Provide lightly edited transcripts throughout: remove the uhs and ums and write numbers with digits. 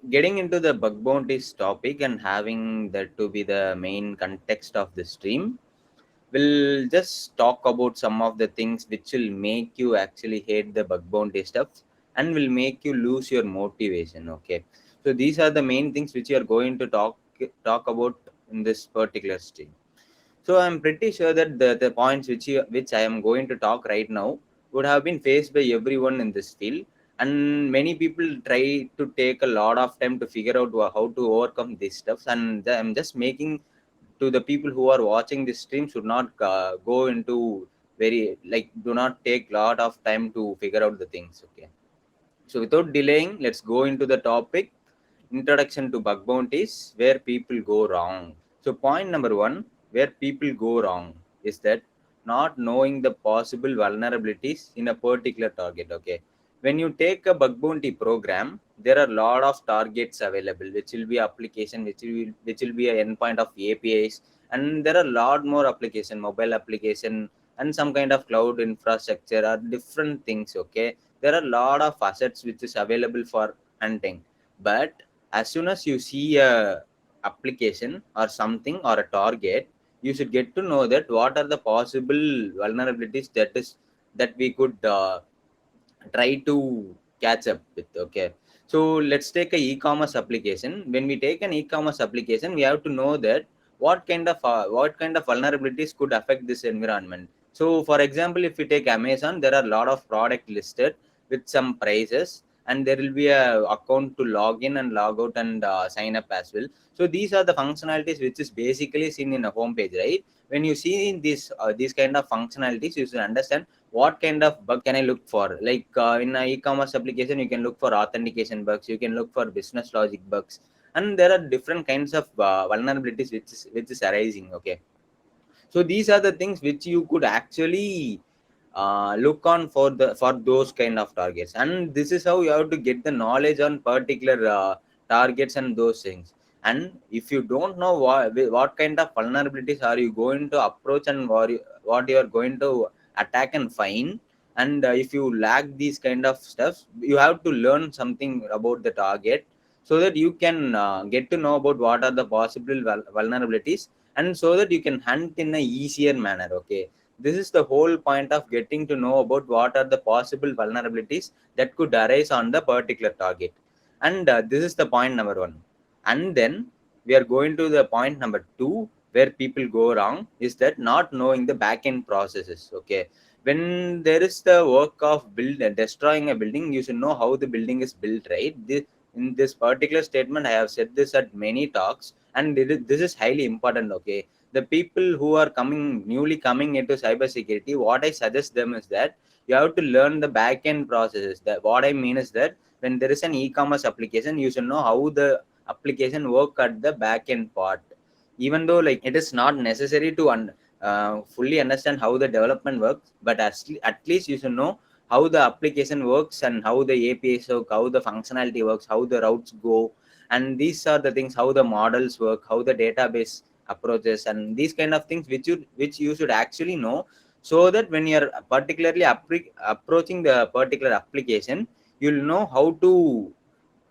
getting into the bug bounties topic and having that to be the main context of the stream, we'll just talk about some of the things which will make you actually hate the bug bounty stuff and will make you lose your motivation. Okay, so these are the main things which you are going to talk about in this particular stream. So I'm pretty sure that the points which I am going to talk right now would have been faced by everyone in this field, and many people try to take a lot of time to figure out how to overcome these stuffs. And I'm just making to the people who are watching this stream should not go into very like do not take lot of time to figure out the things. Okay, so without delaying, let's go into the topic. Introduction to bug bounties, where people go wrong. So, point number one, where people go wrong is that not knowing the possible vulnerabilities in a particular target. Okay, when you take a bug bounty program, there are a lot of targets available, which will be application, which will be an endpoint of APIs, and there are a lot more application, mobile application, and some kind of cloud infrastructure are different things. Okay, there are a lot of assets which is available for hunting, but as soon as you see a application or something or a target, you should get to know that what are the possible vulnerabilities that we could try to catch up with. Okay, so let's take a e-commerce application. When we take an e-commerce application, we have to know that what kind of vulnerabilities could affect this environment. So for example, if we take Amazon, there are a lot of product listed with some prices, and there will be a account to log in and log out and sign up as well. So these are the functionalities which is basically seen in a home page, right? When you see in these kind of functionalities, you should understand what kind of bug can I look for. Like in an e-commerce application, you can look for authentication bugs, you can look for business logic bugs, and there are different kinds of vulnerabilities which is arising. Okay, so these are the things which you could actually look on for those kind of targets, and this is how you have to get the knowledge on particular targets and those things. And if you don't know what kind of vulnerabilities are you going to approach and what you are going to attack and find, and if you lack these kind of stuff, you have to learn something about the target so that you can get to know about what are the possible vulnerabilities, and so that you can hunt in a easier manner. Okay, this is the whole point of getting to know about what are the possible vulnerabilities that could arise on the particular target. And this is the point number one. And then we are going to the point number two, where people go wrong is that not knowing the backend processes. Okay, when there is the work of destroying a building, you should know how the building is built, right? In this particular statement, I have said this at many talks, and this is highly important. Okay, the people who are newly coming into cybersecurity, what I suggest them is that you have to learn the back-end processes. That what I mean is that when there is an e-commerce application, you should know how the application work at the back-end part. Even though like it is not necessary to fully understand how the development works, but at least you should know how the application works and how the APIs work, how the functionality works, how the routes go, and these are the things, how the models work, how the database approaches, and these kind of things which you should actually know, so that when you're particularly approaching the particular application, you'll know how to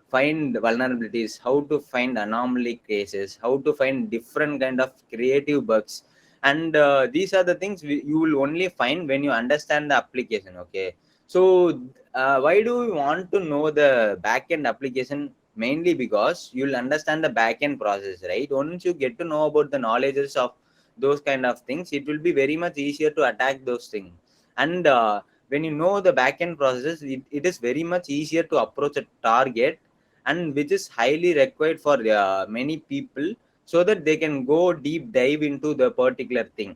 find vulnerabilities, how to find anomaly cases, how to find different kind of creative bugs, and these are the things you will only find when you understand the application. Okay, so why do we want to know the backend application? Mainly because you'll understand the backend process, right? Once you get to know about the knowledges of those kind of things, it will be very much easier to attack those things. And when you know the backend processes, it is very much easier to approach a target, and which is highly required for many people, so that they can go deep dive into the particular thing.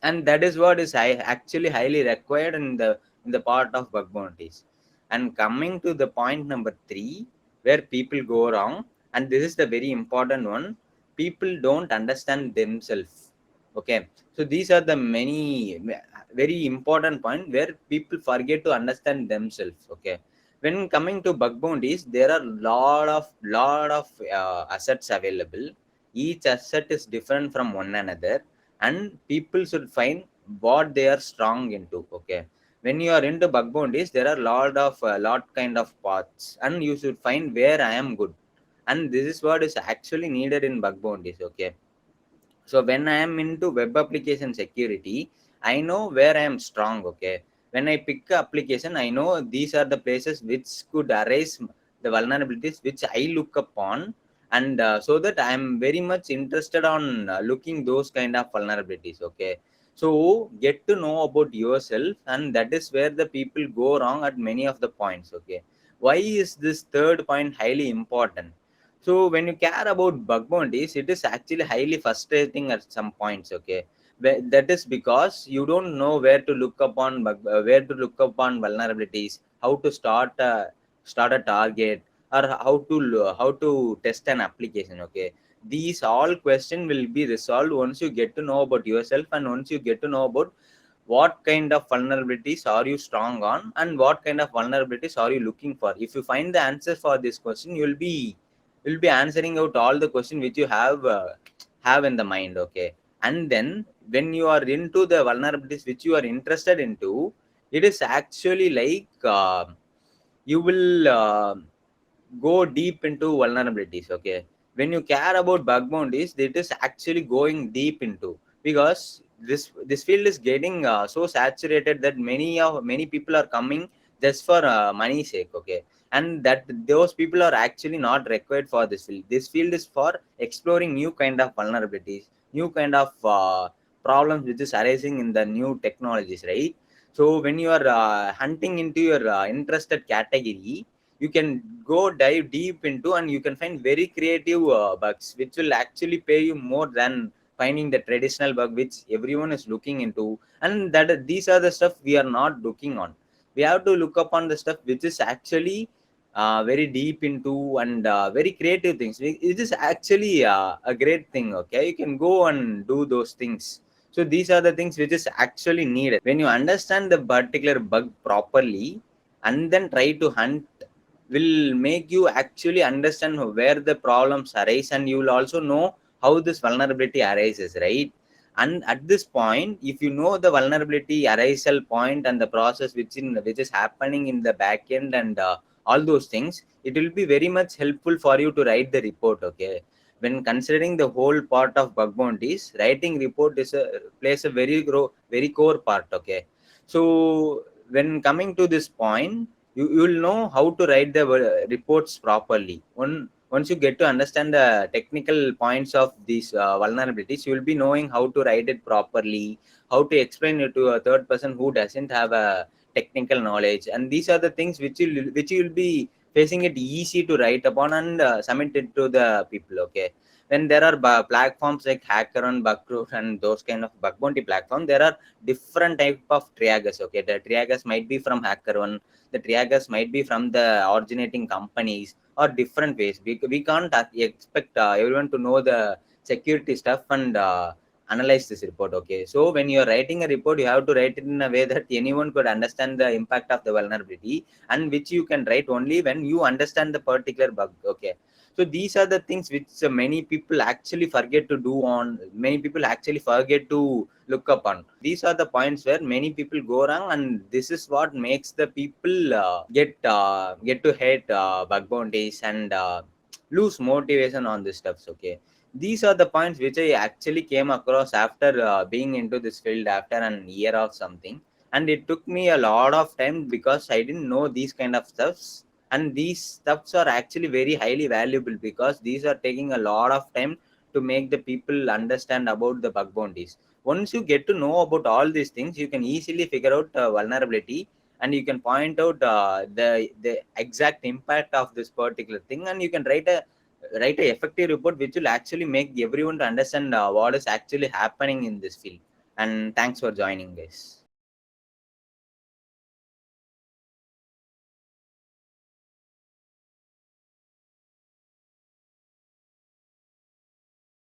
And that is what is actually highly required in the part of bug bounties. And coming to the point number three, where people go wrong, and this is the very important one, people don't understand themselves. Okay, so these are the many very important point where people forget to understand themselves. Okay, when coming to bug bounties, there are lot of assets available. Each asset is different from one another, and people should find what they are strong into. Okay, When you are into bug bounties, there are lot kind of paths, and you should find where I am good. And this is what is actually needed in bug bounties. Okay, so when I am into web application security, I know where I am strong. Okay, when I pick a application, I know these are the places which could arise the vulnerabilities which I look upon. And so that I am very much interested on looking those kind of vulnerabilities. Okay, so get to know about yourself, and that is where the people go wrong at many of the points. Okay, why is this third point highly important? So when you care about bug bounties, it is actually highly frustrating at some points. Okay, that is because you don't know where to look upon where to look upon vulnerabilities, how to start a target, or how to test an application. Okay, these all question will be resolved once you get to know about yourself, and once you get to know about what kind of vulnerabilities are you strong on, and what kind of vulnerabilities are you looking for. If you find the answer for this question, you'll be answering out all the question which you have in the mind. Okay, and then when you are into the vulnerabilities which you are interested into, it is actually like you will go deep into vulnerabilities. Okay, when you care about bug bounties, it is actually going deep into, because this field is getting so saturated that many people are coming just for money sake. Okay, and that those people are actually not required for this field. This field is for exploring new kind of vulnerabilities, new kind of problems which is arising in the new technologies, right? So when you are hunting into your interested category, you can go dive deep into, and you can find very creative bugs which will actually pay you more than finding the traditional bug which everyone is looking into. And that these are the stuff we are not looking on. We have to look upon the stuff which is actually very deep into, and very creative things. It is actually a great thing. Okay, you can go and do those things. So these are the things which is actually needed. When you understand the particular bug properly, and then try to hunt, will make you actually understand where the problems arise, and you will also know how this vulnerability arises, right? And at this point, if you know the vulnerability arisal point and the process which is happening in the backend, and all those things, it will be very much helpful for you to write the report. Okay, when considering the whole part of bug bounties, writing report plays a very core part. Okay, so when coming to this point, you will know how to write the reports properly. Once you get to understand the technical points of these vulnerabilities, you will be knowing how to write it properly, how to explain it to a third person who doesn't have a technical knowledge. And these are the things which you will be facing it easy to write upon, and submit it to the people. Okay, when there are platforms like HackerOne, Bugproof, and those kind of bug bounty platform, there are different type of triaggers. Okay, the triaggers might be from HackerOne, the triaggers might be from the originating companies, or different ways. We can't expect everyone to know the security stuff and analyze this report. Okay, so when you're writing a report, you have to write it in a way that anyone could understand the impact of the vulnerability, and which you can write only when you understand the particular bug. Okay, so these are the things which many people actually forget to do on, many people actually forget to look upon. These are the points where many people go wrong, and this is what makes the people get to hate bug bounties, and lose motivation on this stuff. Okay, these are the points which I actually came across after being into this field after an year or something. And it took me a lot of time because I didn't know these kind of stuffs. And these stuffs are actually very highly valuable, because these are taking a lot of time to make the people understand about the bug bounties. Once you get to know about all these things, you can easily figure out vulnerability, and you can point out the exact impact of this particular thing, and you can write a effective report which will actually make everyone to understand what is actually happening in this field. And thanks for joining, guys.